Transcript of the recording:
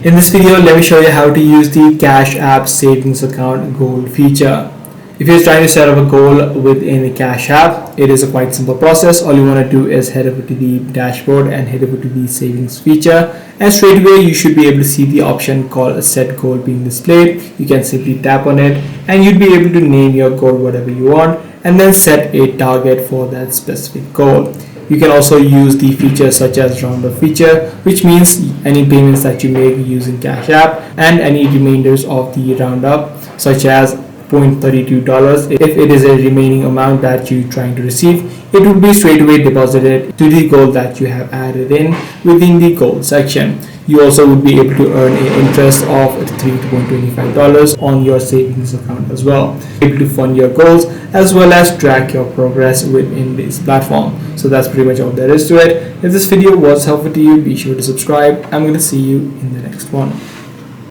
In this video, let me show you how to use the Cash App Savings Account Goal feature. If you're trying to set up a goal within the Cash App, it is a quite simple process. All you want to do is head over to the dashboard and head over to the savings feature, and straight away you should be able to see the option called Set Goal being displayed. You can simply tap on it and you'd be able to name your goal whatever you want and then set a target for that specific goal. You can also use the features such as roundup feature, which means any payments that you make using Cash App and any remainders of the roundup, such as $0.32. If it is a remaining amount that you're trying to receive, it will be straight away deposited to the goal that you have added in within the goal section. You also would be able to earn an interest of $3.25 on your savings account as well. Able to fund your goals as well as track your progress within this platform. So that's pretty much all there is to it. If this video was helpful to you, be sure to subscribe. I'm going to see you in the next one.